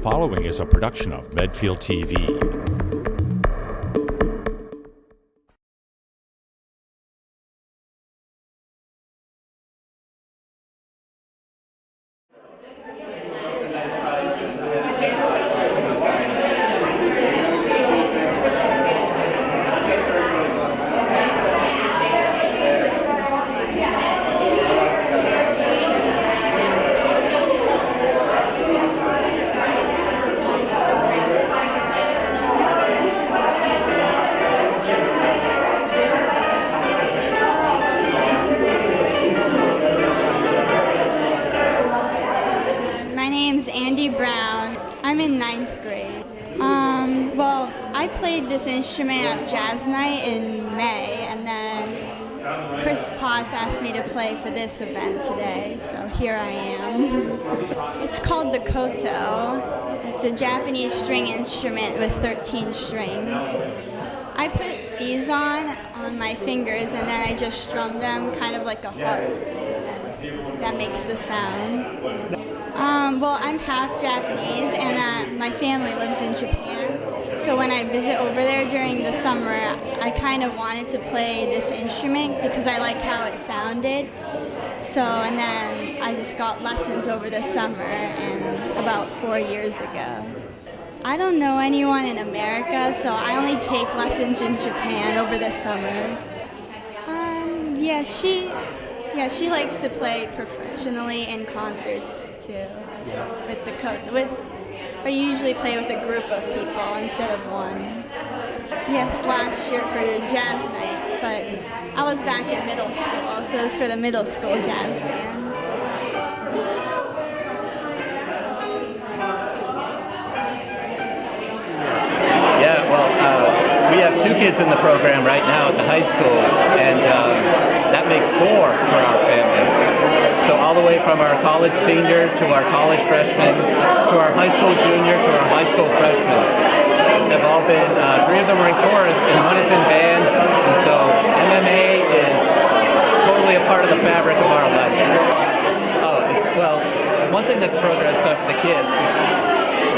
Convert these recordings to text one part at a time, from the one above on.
following is a production of Medfield TV. I'm in ninth grade. Well, I played this instrument at Jazz Night in May, and then Chris Potts asked me to play for this event today, so here I am. It's called the koto. It's a Japanese string instrument with 13 strings. I put these on my fingers, and then I just strum them kind of like a harp, and that makes the sound. Well, I'm half Japanese, and my family lives in Japan. So when I visit over there during the summer, I kind of wanted to play this instrument because I like how it sounded. So, and then I just got lessons over the summer, and about 4 years ago. I don't know anyone in America, so I only take lessons in Japan over the summer. She likes to play professionally in concerts too, with the koto. But you usually play with a group of people instead of one. Yes, last year for Jazz Night, but I was back in middle school, so it was for the middle school jazz band. Yeah, well, we have 2 kids in the program right now at the high school, and that makes 4 for our family. So all the way from our college senior to our college freshman, to our high school junior, to our high school freshman. They've all been, 3 of them are in chorus, and 1 is in bands, and so MMA is totally a part of the fabric of our life. Well, one thing that the program's done for the kids is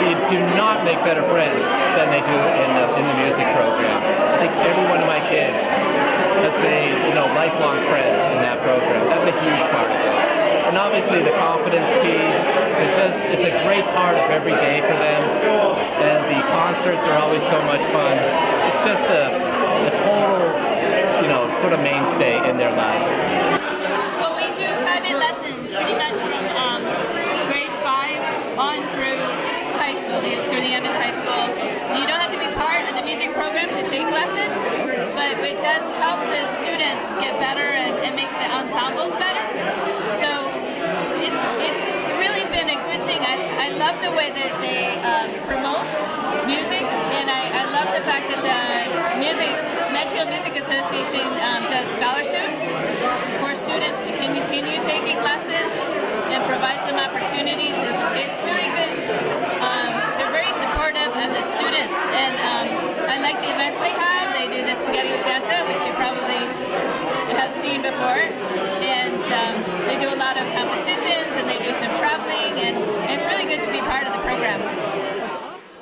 you do not make better friends than they do in the music program. I think every one of my kids has made, lifelong friends in that program. That's a huge part of it. And obviously the confidence piece, it's a great part of every day for them. And the concerts are always so much fun. It's just a total, sort of mainstay in their lives. Well, we do private lessons pretty much from grade 5 on through high school, through the end of high school. You don't have to be part of the music program to take lessons, but it does help the students get better and it makes the ensembles better. So it's really been a good thing. I love the way that they promote music, and I love the fact that the Medfield Music Association does scholarships for students to continue taking lessons and provides them opportunities. It's really good. They're very supportive of the students, and I like the events they have. They do the Spaghetti with Santa, which you probably have seen before, and they do a lot of competitions, and they do some traveling, and it's really good to be part of the program.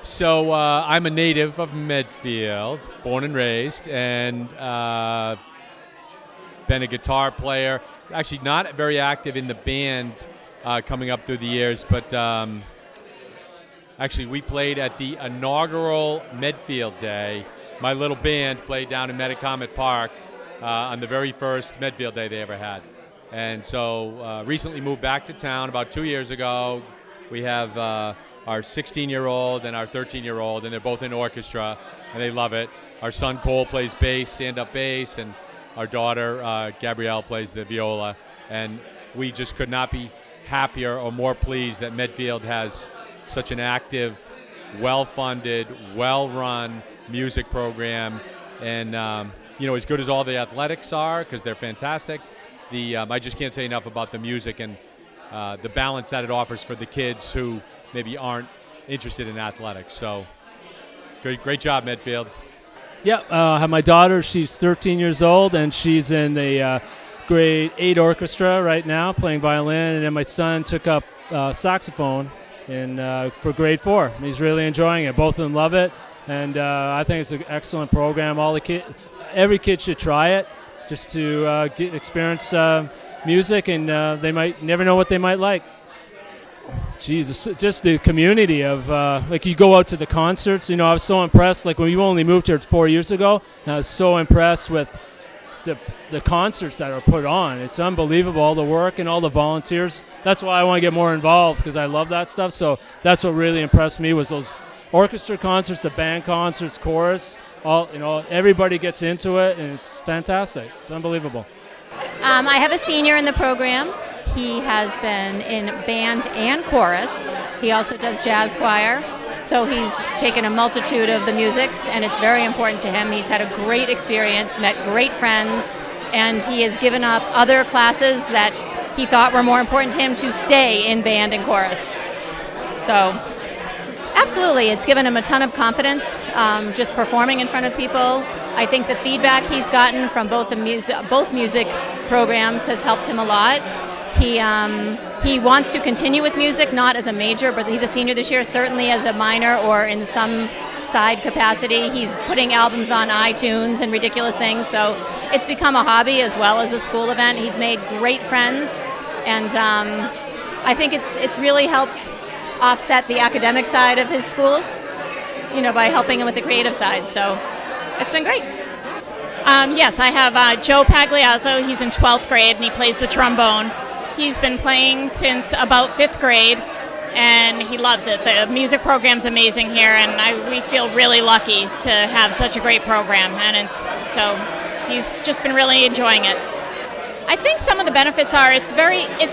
So I'm a native of Medfield, born and raised, and been a guitar player. Actually not very active in the band coming up through the years, but actually we played at the inaugural Medfield Day. My little band played down in Metacomet Park on the very first Medfield Day they ever had. And so recently moved back to town about 2 years ago. We have our 16-year-old and our 13-year-old, and they're both in orchestra, and they love it. Our son Cole plays bass, stand-up bass, and our daughter Gabrielle plays the viola. And we just could not be happier or more pleased that Medfield has such an active, well-funded, well-run music program. And as good as all the athletics are, because they're fantastic, I just can't say enough about the music and the balance that it offers for the kids who maybe aren't interested in athletics. So great job, Medfield. Yeah, I have my daughter. She's 13 years old, and she's in the grade 8 orchestra right now, playing violin. And then my son took up saxophone, for grade 4. He's really enjoying it. Both of them love it, and I think it's an excellent program. Every kid should try it, just to experience music, and they might never know what they might like. Jesus, just the community of like you go out to the concerts. I was so impressed. Like when we only moved here 4 years ago, and I was so impressed with the concerts that are put on. It's unbelievable, all the work and all the volunteers. That's why I want to get more involved, because I love that stuff. So that's what really impressed me was those orchestra concerts, the band concerts, chorus. Everybody gets into it, and it's fantastic. It's unbelievable. I have a senior in the program. He has been in band and chorus. He also does jazz choir. So he's taken a multitude of the musics, and it's very important to him. He's had a great experience, met great friends, and he has given up other classes that he thought were more important to him to stay in band and chorus. So absolutely, it's given him a ton of confidence just performing in front of people. I think the feedback he's gotten from both music programs has helped him a lot. He wants to continue with music, not as a major, but he's a senior this year, certainly as a minor or in some side capacity. He's putting albums on iTunes and ridiculous things, so it's become a hobby as well as a school event. He's made great friends, and I think it's really helped offset the academic side of his school, by helping him with the creative side, so it's been great. Yes, I have Joe Pagliazzo. He's in 12th grade, and he plays the trombone. He's been playing since about 5th grade, and he loves it. The music program's amazing here, and we feel really lucky to have such a great program, and so he's just been really enjoying it. I think some of the benefits are it's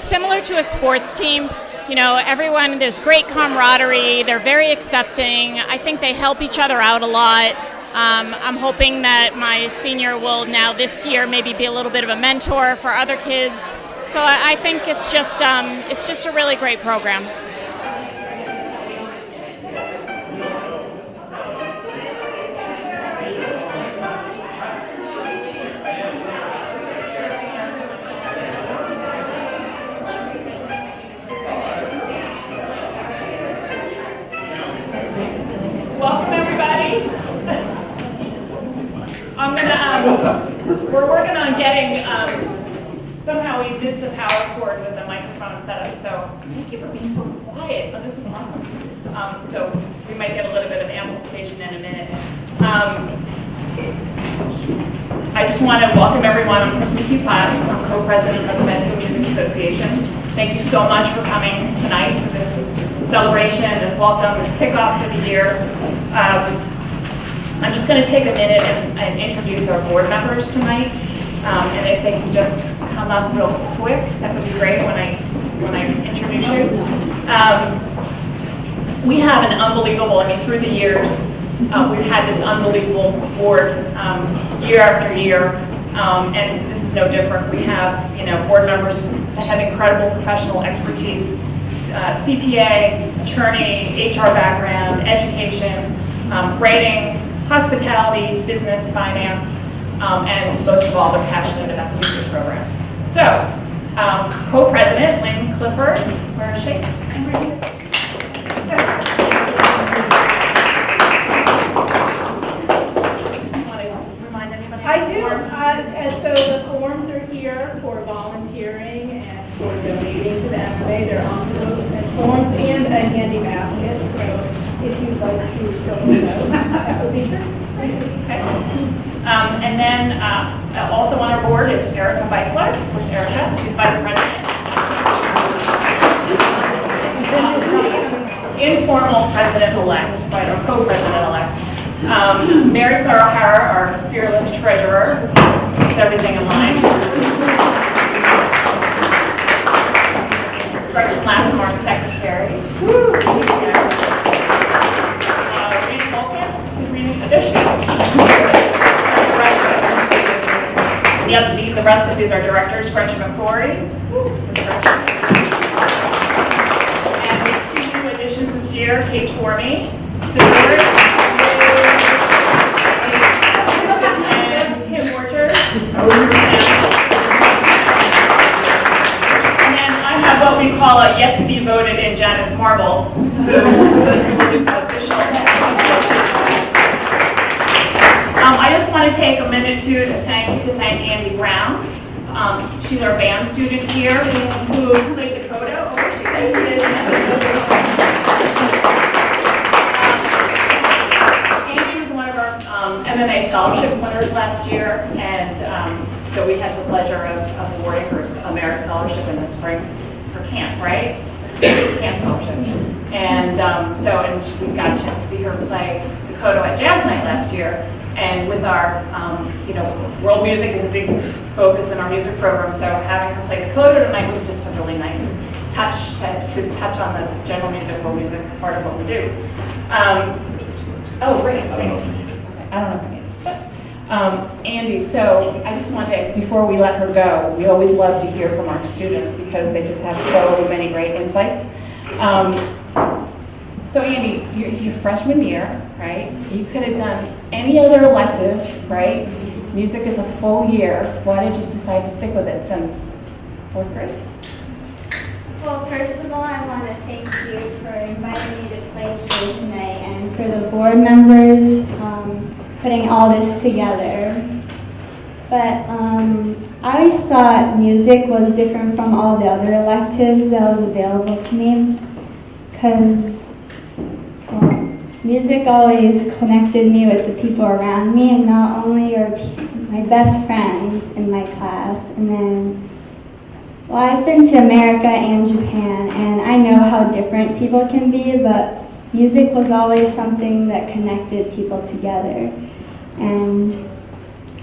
similar to a sports team. Everyone, there's great camaraderie. They're very accepting. I think they help each other out a lot. I'm hoping that my senior will now this year maybe be a little bit of a mentor for other kids. So I think it's just a really great program. Welcome everybody. We're working on getting. Somehow we missed the power cord with the microphone setup, so thank you for being so quiet. Oh, this is awesome. So we might get a little bit of amplification in a minute. I just want to welcome everyone on Christmas Eve class. I'm co-president of the Medfield Music Association. Thank you so much for coming tonight to this celebration, this welcome, this kickoff for the year. I'm just going to take a minute and introduce our board members tonight. And if they can just come up real quick, that would be great when I introduce you. We have an unbelievable, through the years, we've had this unbelievable board year after year, and this is no different. We have, board members that have incredible professional expertise, CPA, attorney, HR background, education, writing, hospitality, business, finance, and most of all, they're passionate about the music program. So, co-president Lynn Clifford, where is she? Want to remind anybody? I do. And so the forms are here for volunteering and for donating to the MMA. There are envelopes and forms and a handy basket. So if you'd like to fill those out, that would be great. Okay. And then also on our board is Erica Weisler. Where's Erica? She's vice president. Informal president-elect, right, or co-president-elect. Mary Claire O'Hara, our fearless treasurer, who keeps everything in line. Gretchen Latham, our secretary. Reed Vulcan, there she is. The rest of these are directors, Gretchen McCrory. And with 2 new additions this year, Kate Tormey to the board. And Tim Worter. And then I have what we call a yet to be voted in Janice Marble, who will do some official. I just want to take a minute to thank Andy Brown. She's our band student here who played the coda. Oh, she did. Andy was one of our MMA scholarship winners last year, and so we had the pleasure of awarding her a merit scholarship in the spring for camp, right? Camp scholarship. And and we got a chance to see her play the coda at Jazz Night last year. And with our, world music is a big focus in our music program, so having her play the coda tonight was just a really nice touch to touch on the general music, world music part of what we do. Oh, great, thanks. Okay. I don't know if I need this, but Andy, so I just wanted, before we let her go, we always love to hear from our students because they just have so many great insights. So Andy, your freshman year, right? You could have done any other elective, right? Music is a full year. Why did you decide to stick with it since 4th grade? Well, first of all, I want to thank you for inviting me to play here tonight and for the board members putting all this together. But I always thought music was different from all the other electives that was available to me because music always connected me with the people around me, and not only are my best friends in my class, and then, well, I've been to America and Japan, and I know how different people can be, but music was always something that connected people together. And,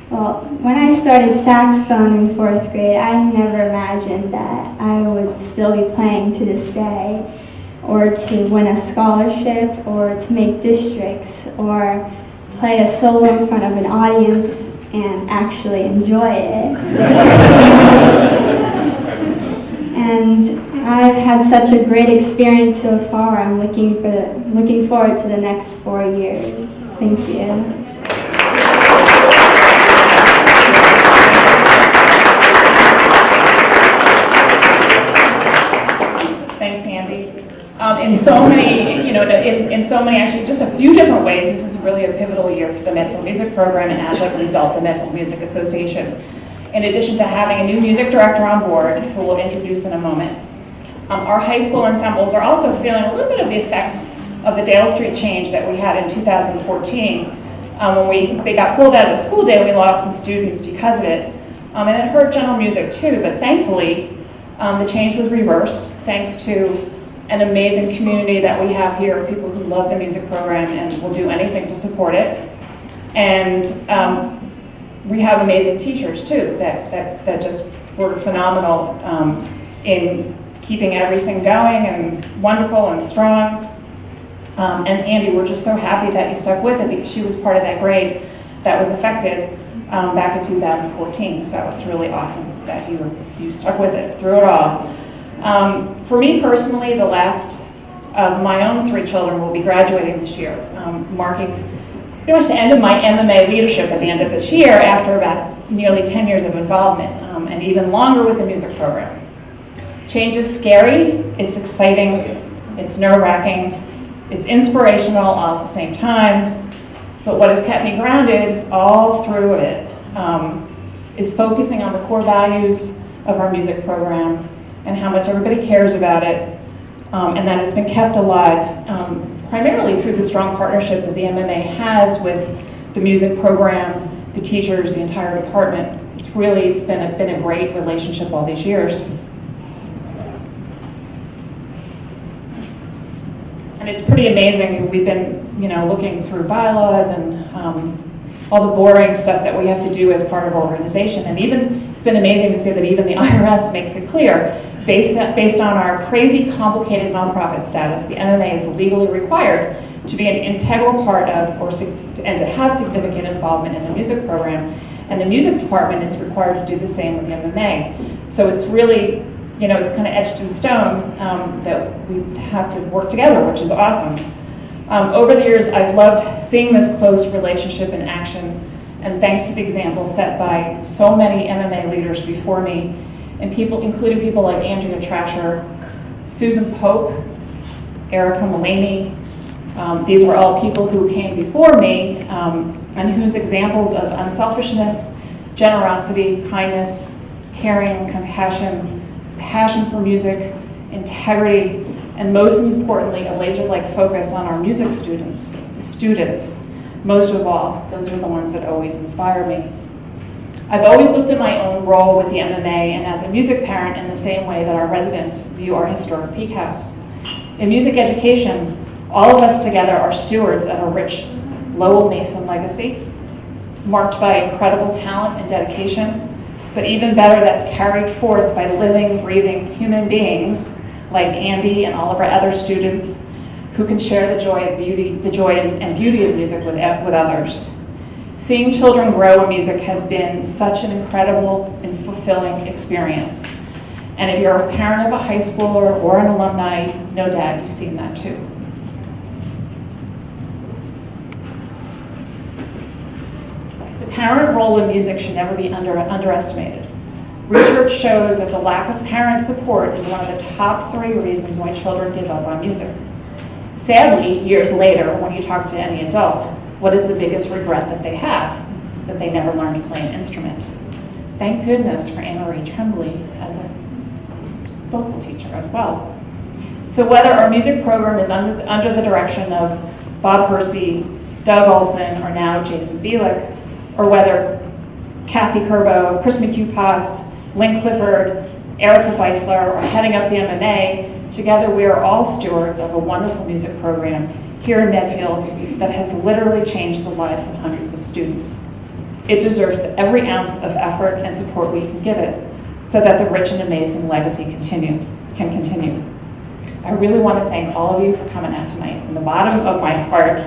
well, when I started saxophone in 4th grade, I never imagined that I would still be playing to this day, or to win a scholarship, or to make districts, or play a solo in front of an audience and actually enjoy it. And I've had such a great experience so far. I'm looking forward to the next 4 years. Thank you. In so many, in so many, actually just a few different ways, this is really a pivotal year for the Medfield Music Program, and as a result, the Medfield Music Association. In addition to having a new music director on board, who we'll introduce in a moment, our high school ensembles are also feeling a little bit of the effects of the Dale Street change that we had in 2014. When they got pulled out of the school day, we lost some students because of it. And it hurt general music too, but thankfully, the change was reversed thanks to an amazing community that we have here, people who love the music program and will do anything to support it. And we have amazing teachers too that just were phenomenal in keeping everything going and wonderful and strong. And Andy, we're just so happy that you stuck with it because she was part of that grade that was affected back in 2014. So it's really awesome that you stuck with it through it all. For me personally, the last of my own 3 children will be graduating this year, marking pretty much the end of my MMA leadership at the end of this year after about nearly 10 years of involvement, and even longer with the music program. Change is scary, it's exciting, it's nerve-wracking, it's inspirational all at the same time, but what has kept me grounded all through it is focusing on the core values of our music program and how much everybody cares about it, and that it's been kept alive primarily through the strong partnership that the MMA has with the music program, the teachers, the entire department. It's been a great relationship all these years. And it's pretty amazing. We've been, looking through bylaws and all the boring stuff that we have to do as part of our organization. And even, it's been amazing to see that even the IRS makes it clear, based on our crazy, complicated nonprofit status, the MMA is legally required to be an integral part of, and to have significant involvement in the music program. And the music department is required to do the same with the MMA. So it's really, it's kind of etched in stone that we have to work together, which is awesome. Over the years, I've loved seeing this close relationship in action, and thanks to the example set by so many MMA leaders before me, and including people like Andrea Trasher, Susan Pope, Erica Mullaney. These were all people who came before me and whose examples of unselfishness, generosity, kindness, caring, compassion, passion for music, integrity, and most importantly, a laser-like focus on our music students, the students. Most of all, those are the ones that always inspire me. I've always looked at my own role with the MMA and as a music parent in the same way that our residents view our historic Peak House. In music education, all of us together are stewards of a rich Lowell Mason legacy, marked by incredible talent and dedication, but even better, that's carried forth by living, breathing human beings like Andy and all of our other students who can share the joy and beauty of music with others. Seeing children grow in music has been such an incredible and fulfilling experience. And if you're a parent of a high schooler or an alumni, no doubt you've seen that too. The parent role in music should never be underestimated. Research shows that the lack of parent support is one of the top 3 reasons why children give up on music. Sadly, years later, when you talk to any adult, what is the biggest regret that they have? That they never learned to play an instrument. Thank goodness for Anne-Marie Tremblay as a vocal teacher as well. So whether our music program is under the direction of Bob Hersey, Doug Olson, or now Jason Bielik, or whether Kathy Kerbo, Chris McHugh-Potts, Lynn Clifford, Erica Weissler are heading up the MMA, together we are all stewards of a wonderful music program here in Medfield that has literally changed the lives of hundreds of students. It deserves every ounce of effort and support we can give it so that the rich and amazing legacy can continue. I really want to thank all of you for coming out tonight from the bottom of my heart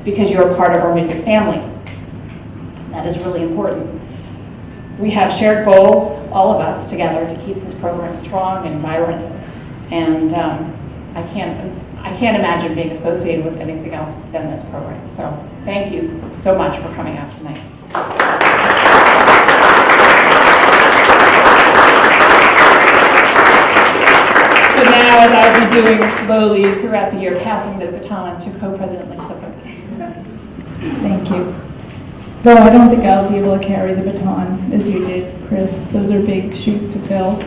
because you're a part of our music family. That is really important. We have shared goals, all of us together, to keep this program strong and vibrant. And I can't imagine being associated with anything else than this program. So thank you so much for coming out tonight. So now, as I'll be doing slowly throughout the year, passing the baton to Co-President Lynn Clifford. Thank you. Though I don't think I'll be able to carry the baton as you did, Chris. Those are big shoes to fill.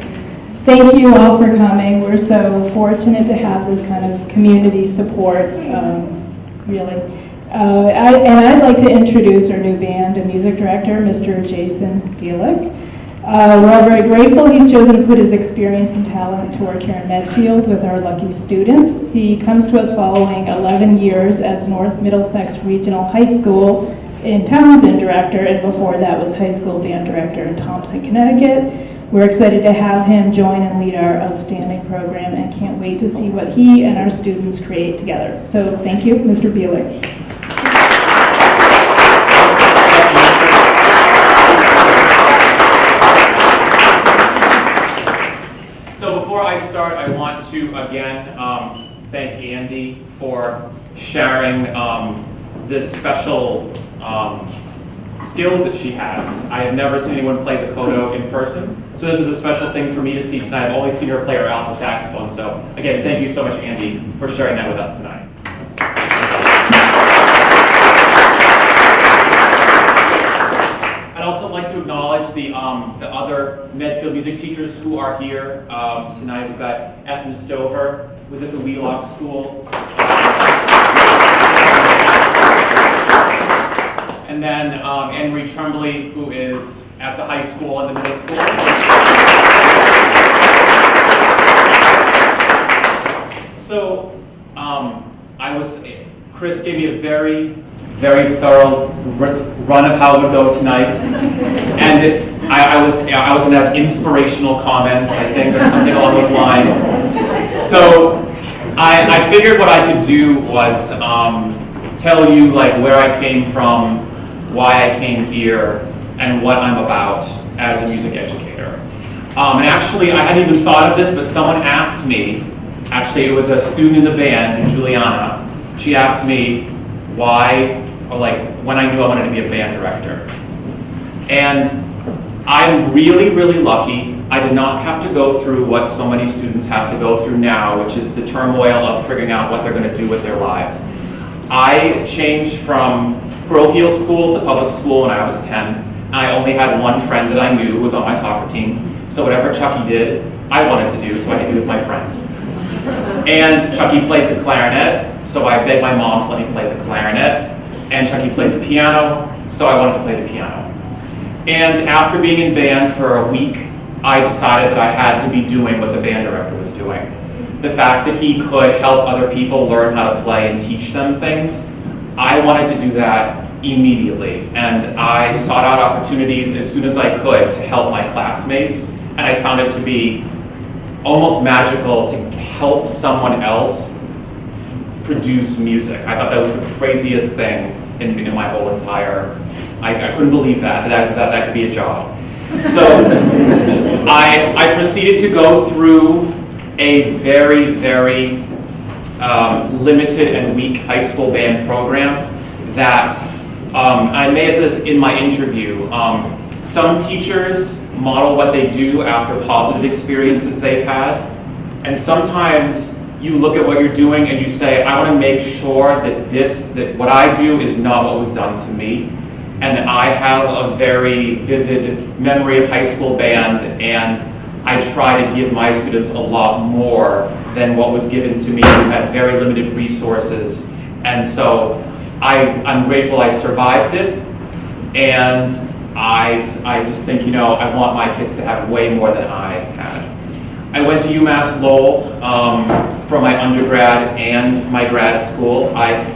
Thank you all for coming. We're so fortunate to have this kind of community support, really. I'd like to introduce our new band and music director, Mr. Jason Bielik. We're very grateful he's chosen to put his experience and talent to work here in Medfield with our lucky students. He comes to us following 11 years as North Middlesex Regional High School in Townsend director, and before that was high school band director in Thompson, Connecticut. We're excited to have him join and lead our outstanding program and can't wait to see what he and our students create together. So thank you, Mr. Bielik. So before I start, I want to again thank Andy for sharing this special skills that she has. I have never seen anyone play the koto in person, so this was a special thing for me to see tonight. I've only seen her play her alto saxophone, so again, thank you so much, Andy, for sharing that with us tonight. I'd also like to acknowledge the other Medfield music teachers who are here tonight. We've got Ethna Stover, who's at the Wheelock School. And then Anne-Marie Tremblay, who is at the high school and the middle school. So Chris gave me a very, very thorough run of how it would go tonight. And I was going to have inspirational comments, I think, or something along those lines. So I figured what I could do was tell you like where I came from, why I came here, and what I'm about as a music educator. And actually, I hadn't even thought of this, but someone asked me, actually it was a student in the band, Juliana, she asked me why, or like when I knew I wanted to be a band director. And I'm really, really lucky I did not have to go through what so many students have to go through now, which is the turmoil of figuring out what they're going to do with their lives. I changed from parochial school to public school when I was 10. And I only had one friend that I knew who was on my soccer team. So whatever Chucky did, I wanted to do, so I could do with my friend. And Chucky played the clarinet, so I begged my mom to let me play the clarinet. And Chucky played the piano, so I wanted to play the piano. And after being in band for a week, I decided that I had to be doing what the band director was doing. The fact that he could help other people learn how to play and teach them things, I wanted to do that immediately. And I sought out opportunities as soon as I could to help my classmates. And I found it to be almost magical to help someone else produce music. I thought that was the craziest thing in my whole entire, I couldn't believe that could be a job. So I proceeded to go through a very, very limited and weak high school band program that, I may have said this in my interview, some teachers model what they do after positive experiences they've had, and sometimes you look at what you're doing and you say, I want to make sure that what I do is not what was done to me. And I have a very vivid memory of high school band, and I try to give my students a lot more than what was given to me who had very limited resources. And so I'm grateful I survived it, and I just think, I want my kids to have way more than I had. I went to UMass Lowell for my undergrad and my grad school.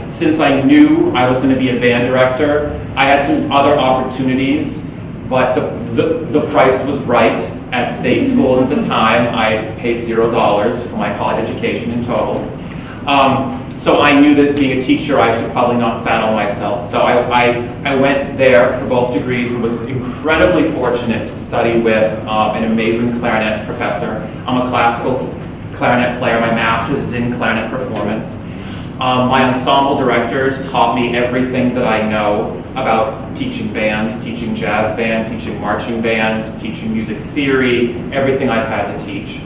Since I knew I was going to be a band director, I had some other opportunities, but the price was right at state schools at the time. I paid $0 for my college education in total. So I knew that being a teacher, I should probably not saddle myself. So I went there for both degrees and was incredibly fortunate to study with an amazing clarinet professor. I'm a classical clarinet player. My master's is in clarinet performance. My ensemble directors taught me everything that I know about teaching band, teaching jazz band, teaching marching band, teaching music theory, everything I've had to teach.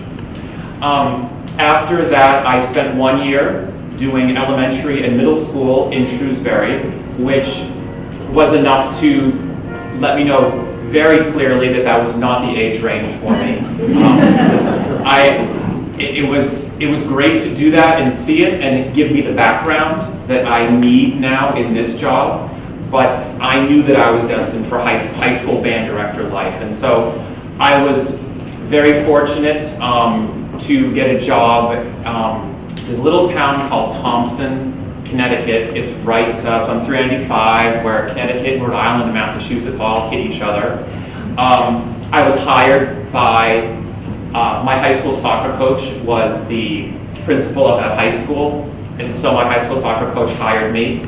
After that, I spent 1 year doing elementary and middle school in Shrewsbury, which was enough to let me know very clearly that was not the age range for me. It was great to do that and see it and give me the background that I need now in this job, but I knew that I was destined for high school band director life. And so I was very fortunate to get a job in a little town called Thompson, Connecticut. It's right it's on 395, where Connecticut, Rhode Island, and Massachusetts all hit each other. I was hired by my high school soccer coach was the principal of that high school, and so my high school soccer coach hired me.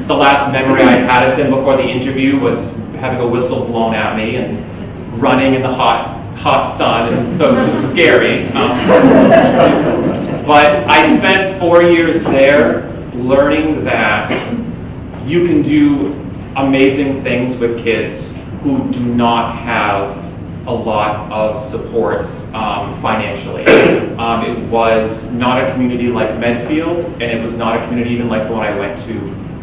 The last memory I had of him before the interview was having a whistle blown at me and running in the hot sun, and so it was scary. But I spent 4 years there learning that you can do amazing things with kids who do not have a lot of supports financially. It was not a community like Medfield, and it was not a community even like the one I went to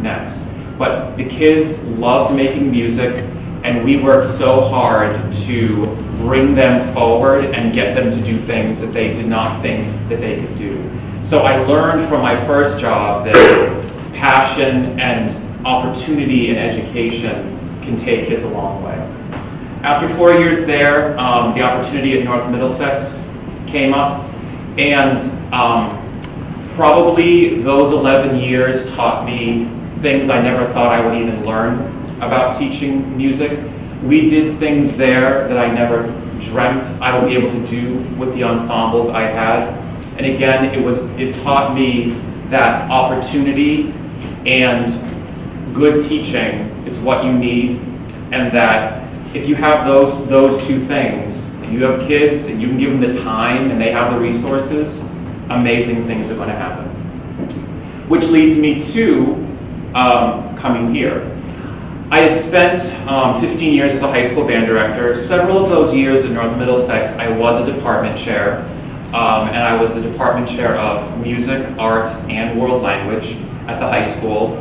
next. But the kids loved making music, and we worked so hard to bring them forward and get them to do things that they did not think that they could do. So I learned from my first job that passion and opportunity in education can take kids a long way. After 4 years there, the opportunity at North Middlesex came up, and probably those 11 years taught me things I never thought I would even learn about teaching music. We did things there that I never dreamt I would be able to do with the ensembles I had. And again, it taught me that opportunity and good teaching is what you need, and that if you have those two things, and you have kids and you can give them the time and they have the resources, amazing things are going to happen. Which leads me to coming here. I had spent 15 years as a high school band director. Several of those years in North Middlesex, I was a department chair, and I was the department chair of music, art, and world language at the high school,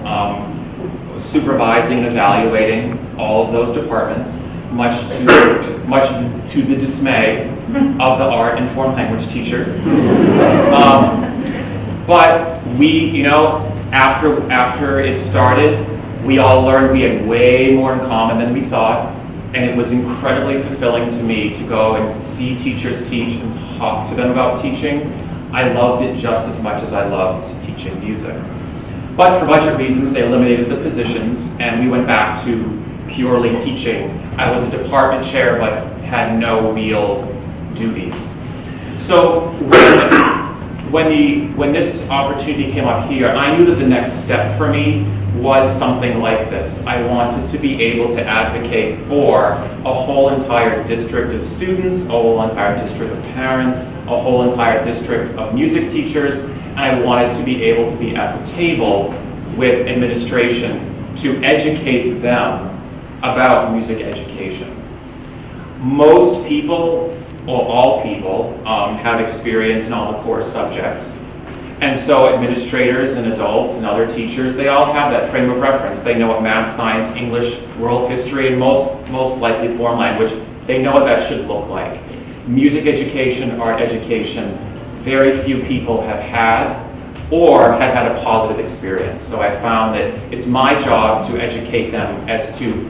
supervising and evaluating all of those departments, much to the dismay of the art and foreign language teachers. But we, after it started, we all learned we had way more in common than we thought, and it was incredibly fulfilling to me to go and see teachers teach and talk to them about teaching. I loved it just as much as I loved teaching music. But for budget reasons, they eliminated the positions, and we went back to purely teaching. I was a department chair, but had no real duties. So when this opportunity came up here, I knew that the next step for me was something like this. I wanted to be able to advocate for a whole entire district of students, a whole entire district of parents, a whole entire district of music teachers, and I wanted to be able to be at the table with administration to educate them about music education. Most people, or all people, have experience in all the core subjects. And so administrators and adults and other teachers, they all have that frame of reference. They know what math, science, English, world history, and most likely foreign language, they know what that should look like. Music education, art education, very few people have had or have had a positive experience. So I found that it's my job to educate them as to,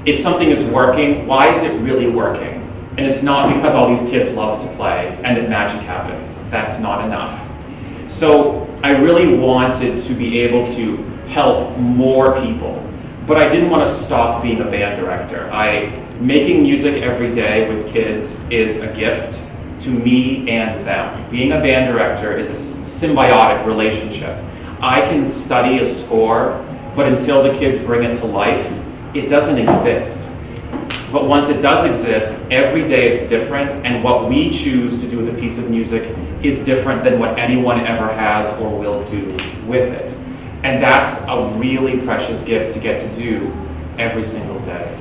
if something is working, why is it really working? And it's not because all these kids love to play and that magic happens. That's not enough. So I really wanted to be able to help more people, but I didn't want to stop being a band director. Making music every day with kids is a gift to me and them. Being a band director is a symbiotic relationship. I can study a score, but until the kids bring it to life, it doesn't exist. But once it does exist, every day it's different, and what we choose to do with a piece of music is different than what anyone ever has or will do with it. And that's a really precious gift to get to do every single day.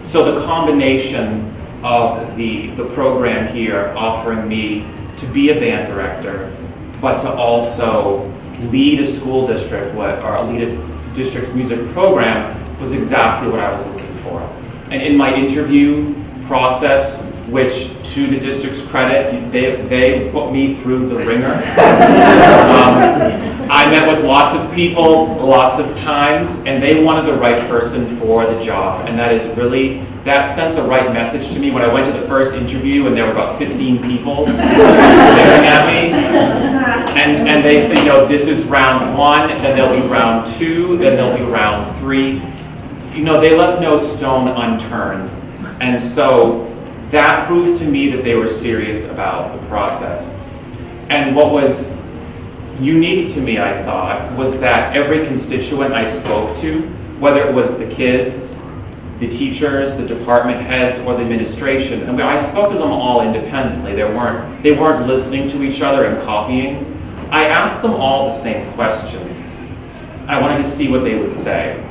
So the combination of the program here offering me to be a band director, but to also lead a school district, or lead a district's music program, was exactly what I was looking for. And in my interview process, which to the district's credit, they put me through the ringer. I met with lots of people, lots of times, and they wanted the right person for the job. And that sent the right message to me. When I went to the first interview and there were about 15 people staring at me, and they said, this is round 1, then there'll be round 2, then there'll be round 3. They left no stone unturned. And so that proved to me that they were serious about the process. And what was unique to me, I thought, was that every constituent I spoke to, whether it was the kids, the teachers, the department heads, or the administration, I spoke to them all independently. They weren't listening to each other and copying. I asked them all the same questions. I wanted to see what they would say.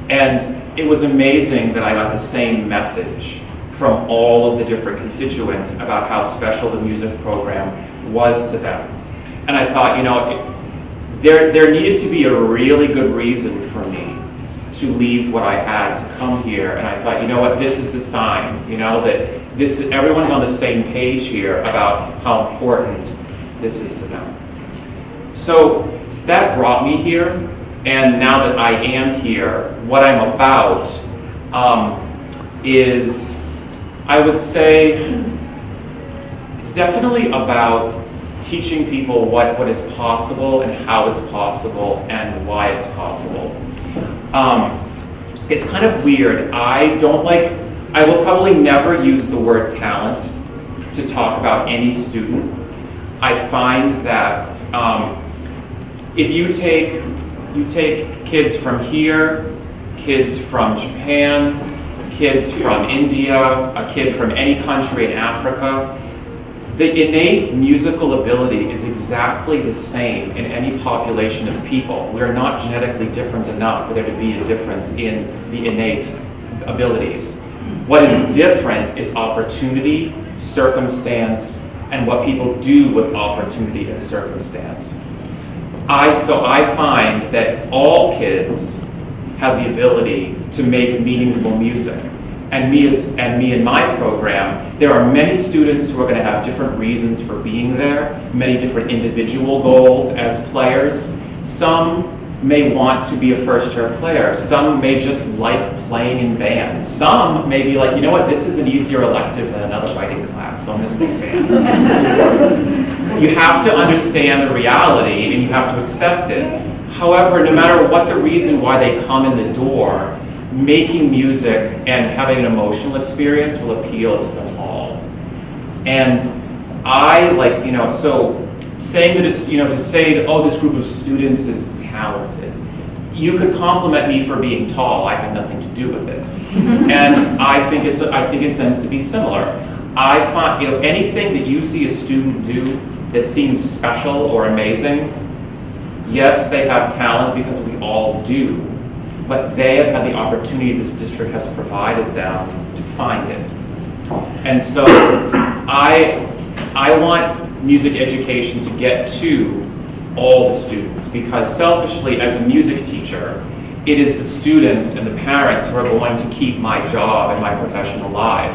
And it was amazing that I got the same message from all of the different constituents about how special the music program was to them. And I thought, there needed to be a really good reason for me to leave what I had to come here. And I thought, this is the sign, that everyone's on the same page here about how important this is to them. So that brought me here. And now that I am here, what I'm about is, I would say, it's definitely about teaching people what is possible and how it's possible and why it's possible. It's kind of weird. I will probably never use the word talent to talk about any student. I find that if you take kids from here, kids from Japan, kids from India, a kid from any country in Africa, The innate musical ability is exactly the same in any population of people. We are not genetically different enough for there to be a difference in the innate abilities. What is different is opportunity, circumstance, and what people do with opportunity and circumstance. So I find that all kids have the ability to make meaningful music. And me in my program, there are many students who are going to have different reasons for being there, many different individual goals as players. Some may want to be a first-year player. Some may just like playing in band. Some may be like, you know what, this is an easier elective than another writing class, so I'm just going to band. You have to understand the reality and you have to accept it. However, no matter what the reason why they come in the door, making music and having an emotional experience will appeal to them all. And I like, so saying that, to say that, oh, this group of students is talented, you could compliment me for being tall. I have nothing to do with it. And I think it tends to be similar. I find, anything that you see a student do that seems special or amazing, yes, they have talent because we all do. But they have had the opportunity this district has provided them to find it. And so I want music education to get to all the students, because selfishly, as a music teacher, it is the students and the parents who are going to keep my job and my profession alive.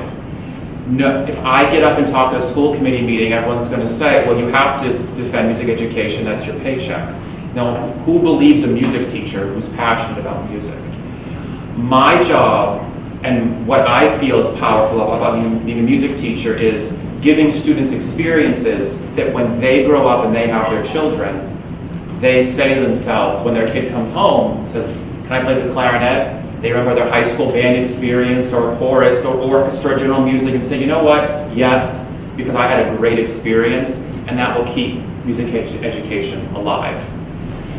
No, if I get up and talk at a school committee meeting, everyone's going to say, well, you have to defend music education, that's your paycheck. Now, who believes a music teacher who's passionate about music? My job, and what I feel is powerful about being a music teacher, is giving students experiences that when they grow up and they have their children, they say to themselves, when their kid comes home and says, can I play the clarinet? They remember their high school band experience or chorus or orchestra or general music and say, you know what? Yes, because I had a great experience, and that will keep music education alive.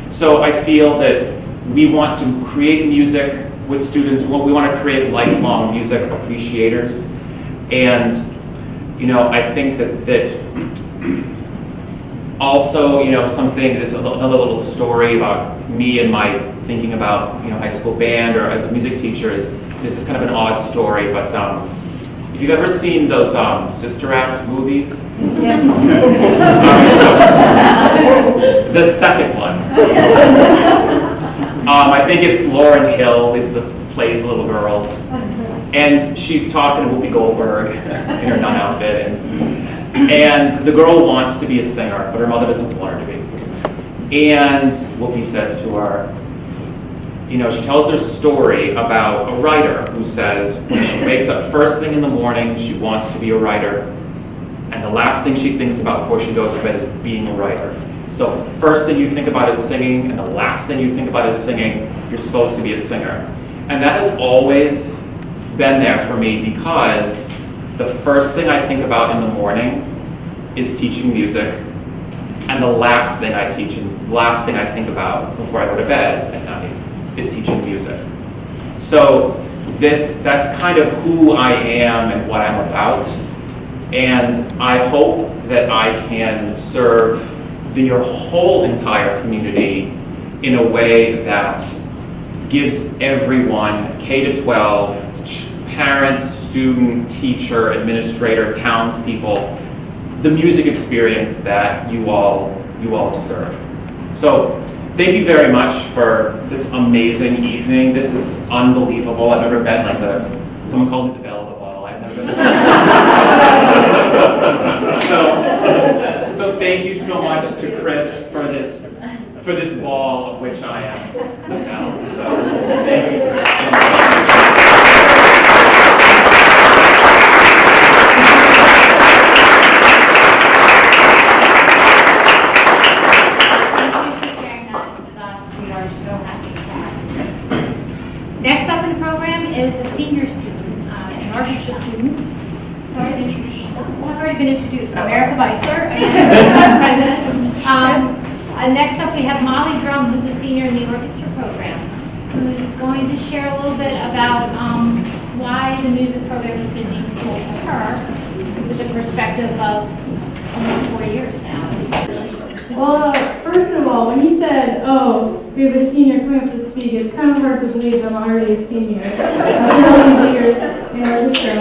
So I feel that we want to create music with students. We want to create lifelong music appreciators. And, I think that also, something, there's another little story about me and my thinking about, high school band or as a music teacher is, this is kind of an odd story, but if you've ever seen those Sister Act movies, the second one. I think it's Lauryn Hill plays a little girl, and she's talking to Whoopi Goldberg in her nun outfit, and the girl wants to be a singer, but her mother doesn't want her to be. And Whoopi says to her, she tells their story about a writer who says when she wakes up first thing in the morning, she wants to be a writer, and the last thing she thinks about before she goes to bed is being a writer. So first thing you think about is singing, and the last thing you think about is singing. You're supposed to be a singer. And that has always been there for me, because the first thing I think about in the morning is teaching music, and the last thing I think about before I go to bed at night is teaching music. So that's kind of who I am and what I'm about. And I hope that I can serve your whole entire community in a way that gives everyone, K to 12, parent, student, teacher, administrator, townspeople, the music experience that you all deserve. So thank you very much for this amazing evening. This is unbelievable. I've never been someone called me the belle of the ball. I've never been. So thank you so much to Chris for this ball of which I am the belle. So thank you, Chris. Next up in the program is a senior student, an orchestra student. Sorry to introduce yourself. Well, I've already been introduced. I'm Erica Weisler, president. Next up we have Molly Drum, who's a senior in the orchestra program, who's going to share a little bit about why the music program has been meaningful to her. with the perspective of almost 4 years now. Well, first of all, when you said, oh, we have a senior coming up to speak, it's kind of hard to believe I'm already a senior after all these years in orchestra.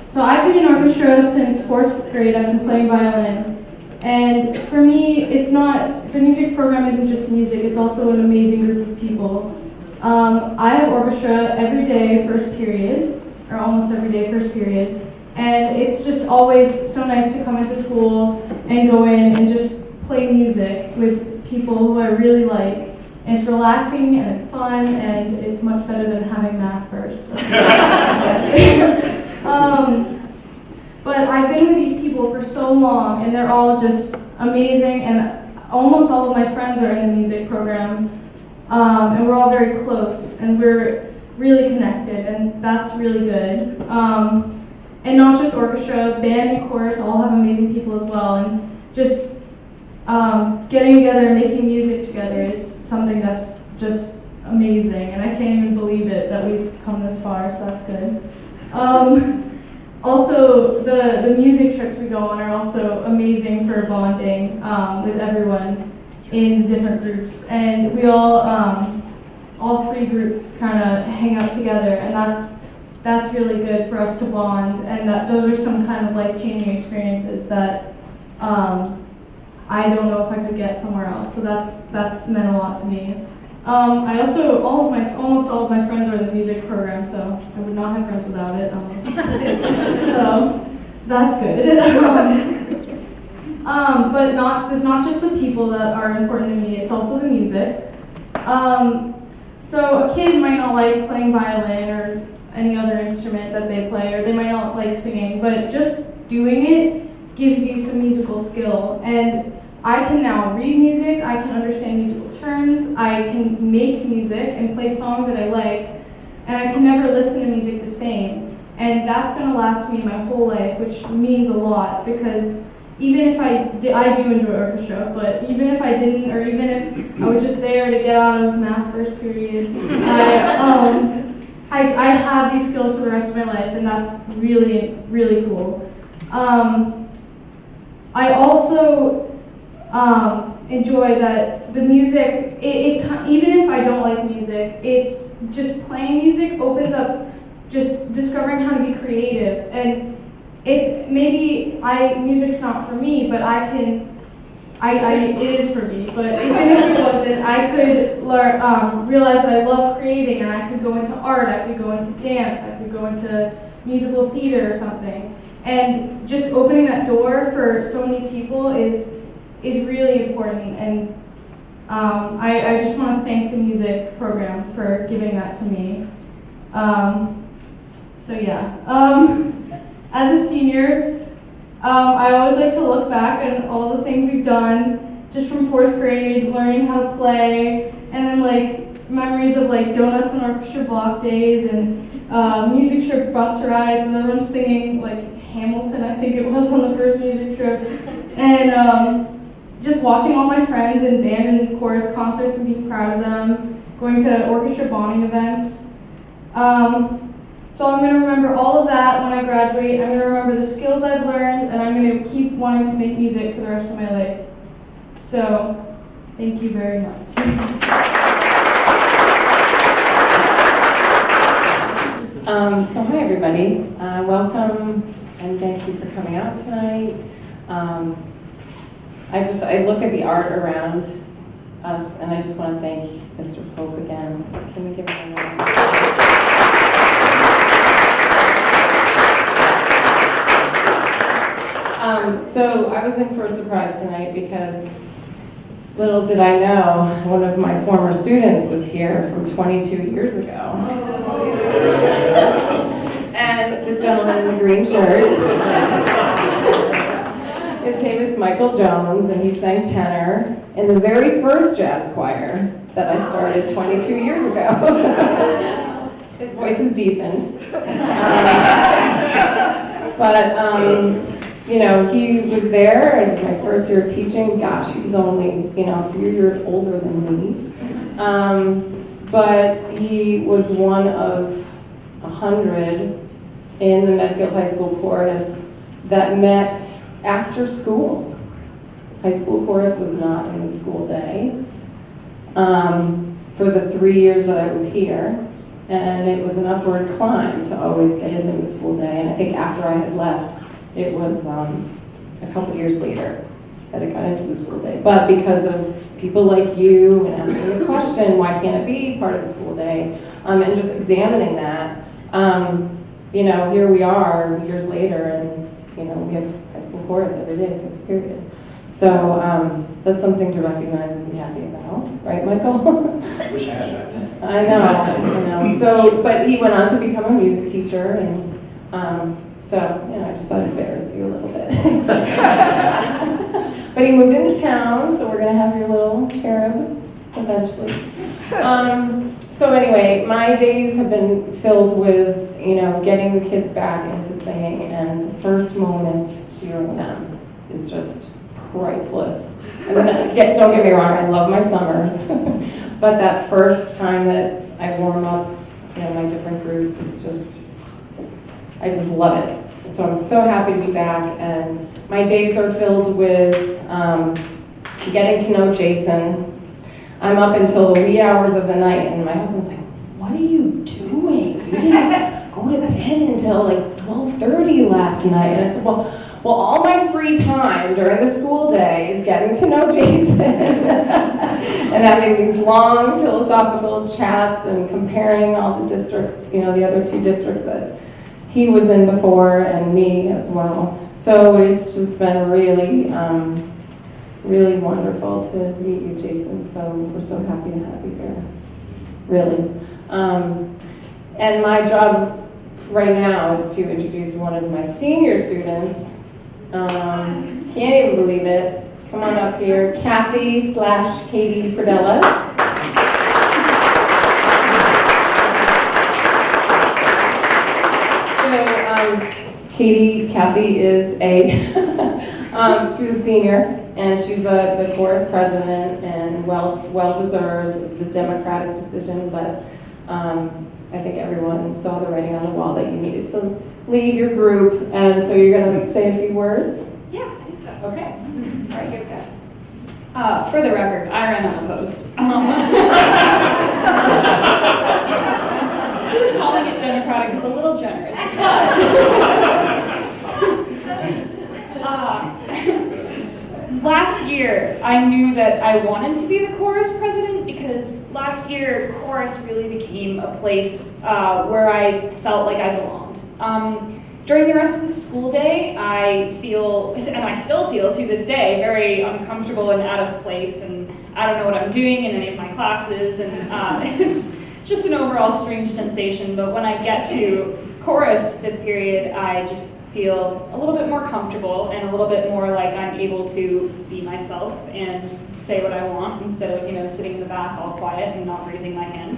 So I've been in orchestra since 4th grade. I've been playing violin. And for me, it's not, the music program isn't just music, it's also an amazing group of people. I have orchestra every day, first period, or almost every day, first period. And it's just always so nice to come into school and go in and just play music with people who I really like. And it's relaxing and it's fun and it's much better than having math first. So. But I've been with these people for so long and they're all just amazing, and almost all of my friends are in the music program. And we're all very close and we're really connected, and that's really good. And not just orchestra, band and chorus all have amazing people as well, and just getting together and making music together is something that's just amazing, and I can't even believe it that we've come this far, so that's good. Also, the music trips we go on are also amazing for bonding with everyone in different groups, and we all 3 groups kind of hang out together, and that's really good for us to bond, and those are some kind of life-changing experiences that I don't know if I could get somewhere else. So that's meant a lot to me. I also almost all of my friends are in the music program, so I would not have friends without it. So that's good. But it's not just the people that are important to me, it's also the music. So a kid might not like playing violin or any other instrument that they play, or they might not like singing, but just doing it gives you some musical skill. And I can now read music, I can understand musical terms, I can make music and play songs that I like, and I can never listen to music the same. And that's going to last me my whole life, which means a lot, because even if I do enjoy orchestra, but even if I didn't, or even if I was just there to get out of math first period, I have these skills for the rest of my life, and that's really, really cool. I also enjoy that the music, even if I don't like music, it's just playing music opens up just discovering how to be creative. And if maybe music's not for me, but it is for me, but even if it wasn't, I could realize that I love creating, and I could go into art, I could go into dance, I could go into musical theater or something. And just opening that door for so many people is really important, and I just want to thank the music program for giving that to me. So yeah, as a senior, I always like to look back on all the things we've done, just from 4th grade, learning how to play, and then like memories of like donuts and orchestra block days, and music trip bus rides, and everyone singing like Hamilton, I think it was, on the first music trip, and just watching all my friends in band and chorus concerts and being proud of them, going to orchestra bonding events. So I'm going to remember all of that when I graduate. I'm going to remember the skills I've learned, and I'm going to keep wanting to make music for the rest of my life. So, thank you very much. So hi everybody, welcome and thank you for coming out tonight. I look at the art around us, and I just want to thank Mr. Pope again. Can we give him a round? So I was in for a surprise tonight, because little did I know, one of my former students was here from 22 years ago. And this gentleman in the green shirt, his name is Michael Jones, and he sang tenor in the very first jazz choir that I started 22 years ago. His voice has deepened. You know, he was there, and it was my first year of teaching. Gosh, he was only, a few years older than me. But he was one of 100 in the Medfield High School chorus that met after school. High school chorus was not in the school day for the 3 years that I was here. And it was an upward climb to always get it in the school day. And I think after I had left, it was a couple years later that it got into the school day. But because of people like you and asking the question, why can't it be part of the school day? And just examining that, you know, here we are years later, and you know, we have high school chorus every day for this period. So that's something to recognize and be happy about, right, Michael? I wish I had that then. I know. So, but he went on to become a music teacher, and so, you know, I just thought I'd embarrass you a little bit. But he moved into town, so we're gonna have your little cherub eventually. So anyway, my days have been filled with, you know, getting the kids back into singing, and the first moment hearing them is just priceless. I mean, don't get me wrong, I love my summers, but that first time that I warm up, you know, my different groups, it's just, I just love it. And so I'm so happy to be back, and my days are filled with getting to know Jason. I'm up until the wee hours of the night, and my husband's like, what are you doing? You didn't go to bed until like 12:30 last night. And I said, well, all my free time during the school day is getting to know Jason and having these long philosophical chats and comparing all the districts, you know, the other two districts that he was in before and me as well. So it's just been really, really wonderful to meet you, Jason. So we're so happy to have you here, really. And my job right now is to introduce one of my senior students. Can't even believe it. Come on up here, Kathy/Katie Pradella. So, Kathy is she's a senior, and she's the chorus president, and well deserved. It was a democratic decision, but I think everyone saw the writing on the wall that you needed to lead your group, and so you're going to say a few words? Yeah, I think so. Okay. All right, here's that. For the record, I ran unopposed. Calling it democratic is a little generous, but last year I knew that I wanted to be the chorus president because last year chorus really became a place where I felt like I belonged. During the rest of the school day, I feel, and I still feel to this day, very uncomfortable and out of place, and I don't know what I'm doing in any of my classes, and it's just an overall strange sensation. But when I get to chorus fifth period, I just feel a little bit more comfortable and a little bit more like I'm able to be myself and say what I want instead of, you know, sitting in the back all quiet and not raising my hand.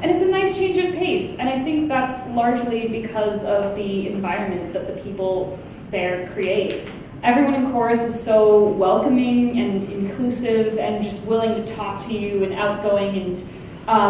And it's a nice change of pace, and I think that's largely because of the environment that the people there create. Everyone in chorus is so welcoming and inclusive and just willing to talk to you and outgoing, and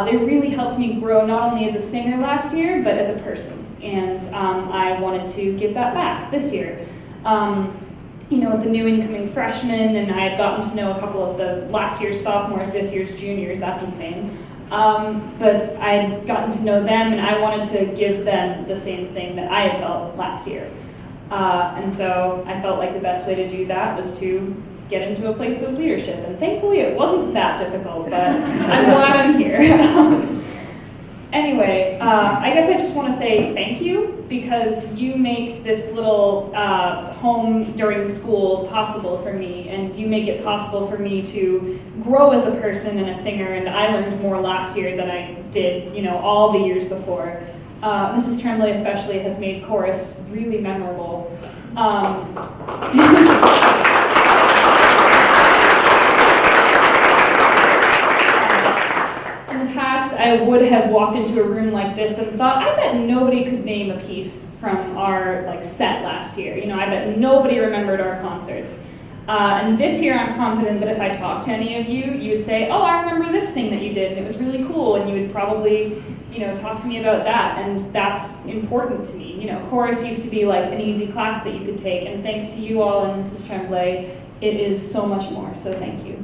they really helped me grow not only as a singer last year, but as a person. And I wanted to give that back this year. You know, with the new incoming freshmen, and I had gotten to know a couple of the last year's sophomores, this year's juniors, that's insane. But I had gotten to know them, and I wanted to give them the same thing that I had felt last year. And so I felt like the best way to do that was to get into a place of leadership. And thankfully it wasn't that difficult, but I'm glad I'm here. Anyway, I guess I just want to say thank you, because you make this little home during school possible for me, and you make it possible for me to grow as a person and a singer, and I learned more last year than I did, you know, all the years before. Mrs. Tremblay especially has made chorus really memorable. In the past, I would have walked into a room like this and thought, I bet nobody could name a piece from our set last year. You know, I bet nobody remembered our concerts. And this year I'm confident that if I talked to any of you, you would say, oh, I remember this thing that you did, and it was really cool, and you would probably talk to me about that, and that's important to me. Chorus used to be like an easy class that you could take, and thanks to you all and Mrs. Tremblay, it is so much more, so thank you.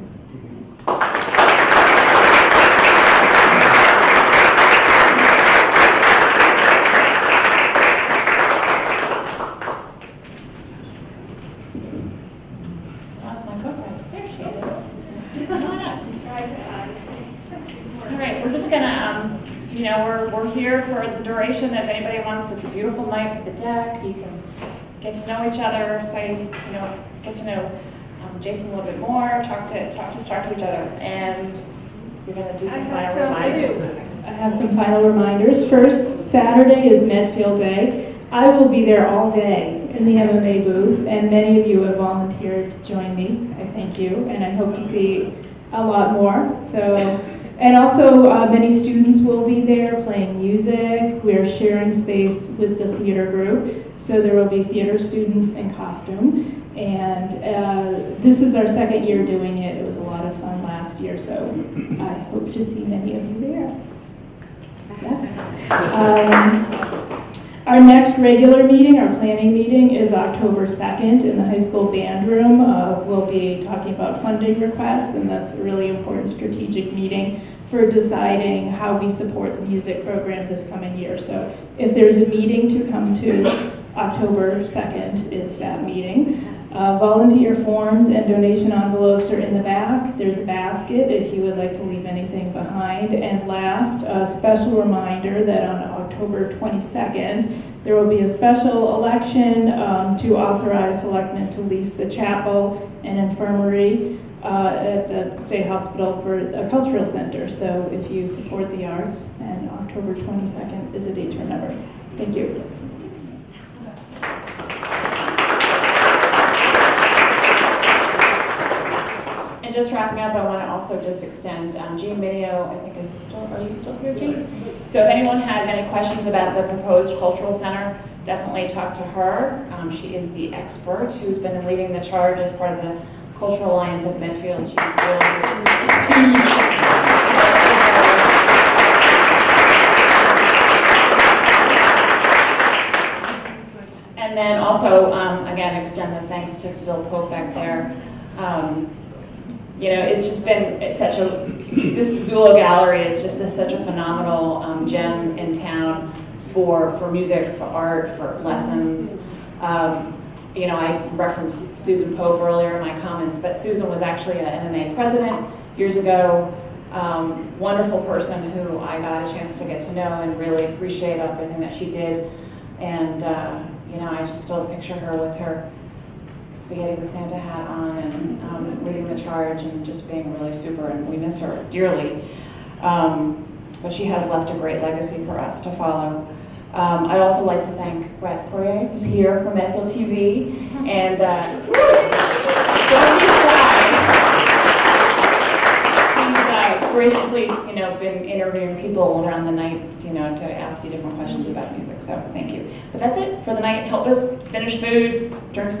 Lost my focus. There she is. Come on up. All right, we're just gonna, we're here for the duration. If anybody wants to, it's a beautiful night for the deck. You can get to know each other, get to know Jason a little bit more, talk to each other, and you're gonna do some final reminders. I have some final reminders. First, Saturday is Medfield Day. I will be there all day in the MMA booth, and many of you have volunteered to join me. I thank you, and I hope to see a lot more. And also, many students will be there playing music. We are sharing space with the theater group, so there will be theater students in costume. And this is our second year doing it. It was a lot of fun last year, so I hope to see many of you there. Yes. Our next regular meeting, our planning meeting, is October 2nd in the high school band room. We'll be talking about funding requests, and that's a really important strategic meeting for deciding how we support the music program this coming year. So if there's a meeting to come to, October 2nd is that meeting. Volunteer forms and donation envelopes are in the back. There's a basket if you would like to leave anything behind. And last, a special reminder that on October 22nd, there will be a special election to authorize selectmen to lease the chapel and infirmary at the State Hospital for a cultural center. So if you support the arts, and October 22nd is a date to remember. Thank you. And just wrapping up, I want to also just extend, Jean Mineo, I think is still, are you still here, Jean? So if anyone has any questions about the proposed cultural center, definitely talk to her. She is the expert who's been leading the charge as part of the Cultural Alliance of Medfield. She's really huge. And then also, again, extend the thanks to Phil Soap back there. It's just been this Zula Gallery is just such a phenomenal gem in town for music, for art, for lessons. I referenced Susan Pope earlier in my comments, but Susan was actually an MMA president years ago. Wonderful person who I got a chance to get to know and really appreciate everything that she did. And I just still picture her with her spaghetti with Santa hat on and leading the charge and just being really super, and we miss her dearly. But she has left a great legacy for us to follow. I'd also like to thank Brett Poirier, who's here from Medfield TV, and don't be shy. He's graciously, been interviewing people around the night, to ask you different questions about music. So thank you. But that's it for the night. Help us finish food, drink,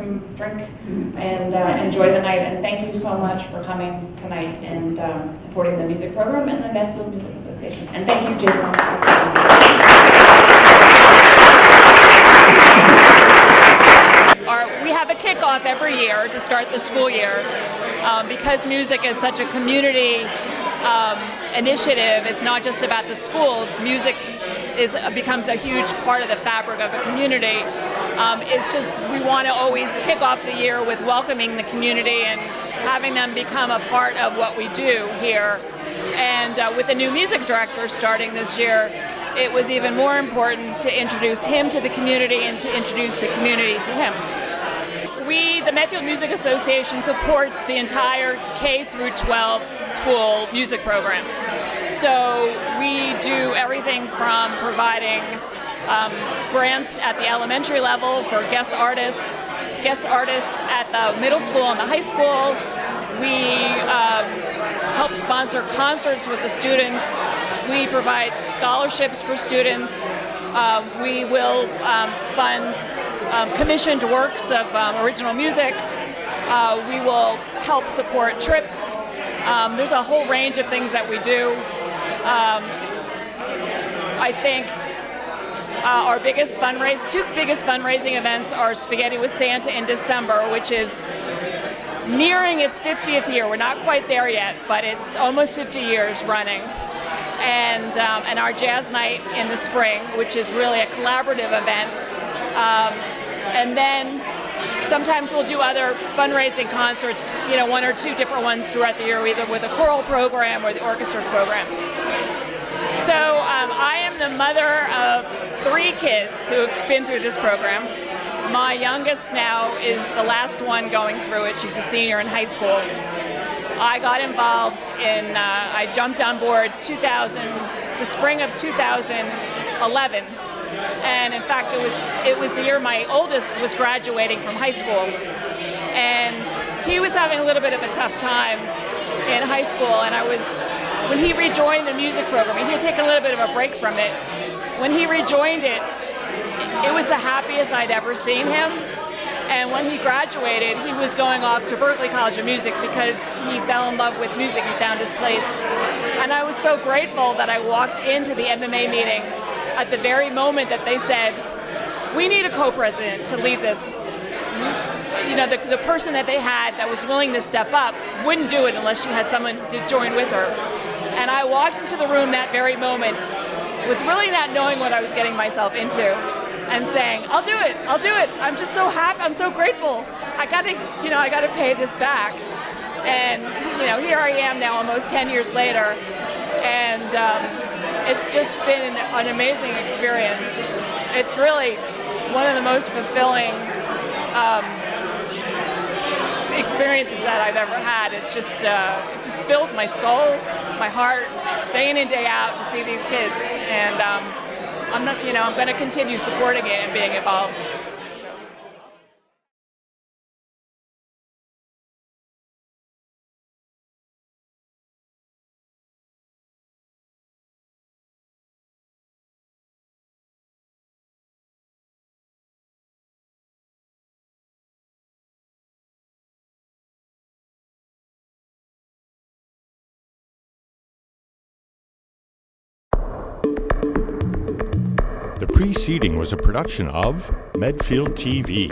and enjoy the night. And thank you so much for coming tonight and supporting the music program and the Medfield Music Association. And thank you, Jason. We have a kickoff every year to start the school year. Because music is such a community initiative, it's not just about the schools. Music becomes a huge part of the fabric of a community. It's just we want to always kick off the year with welcoming the community and having them become a part of what we do here. And with the new music director starting this year, it was even more important to introduce him to the community and to introduce the community to him. The Medfield Music Association supports the entire K through 12 school music program. So we do everything from providing grants at the elementary level for guest artists at the middle school and the high school. We help sponsor concerts with the students. We provide scholarships for students. We will fund commissioned works of original music. We will help support trips. There's a whole range of things that we do. I think our two biggest fundraising events are Spaghetti with Santa in December, which is nearing its 50th year. We're not quite there yet, but it's almost 50 years running. And our jazz night in the spring, which is really a collaborative event. And then sometimes we'll do other fundraising concerts, one or two different ones throughout the year, either with a choral program or the orchestra program. So I am the mother of 3 kids who have been through this program. My youngest now is the last one going through it. She's a senior in high school. I got involved I jumped on board the spring of 2011. And in fact, it was the year my oldest was graduating from high school. And he was having a little bit of a tough time in high school. And when he rejoined the music program, he had taken a little bit of a break from it. When he rejoined it, it was the happiest I'd ever seen him. And when he graduated, he was going off to Berklee College of Music because he fell in love with music. He found his place. And I was so grateful that I walked into the MMA meeting at the very moment that they said, we need a co-president to lead this. The person that they had that was willing to step up wouldn't do it unless she had someone to join with her. And I walked into the room that very moment with really not knowing what I was getting myself into and saying, I'll do it. I'm just so happy, I'm so grateful. I gotta pay this back. And here I am now almost 10 years later. And it's just been an amazing experience. It's really one of the most fulfilling experiences that I've ever had. It's just it just fills my soul, my heart, day in and day out to see these kids. And I'm going to continue supporting it and being involved. The preceding was a production of Medfield TV.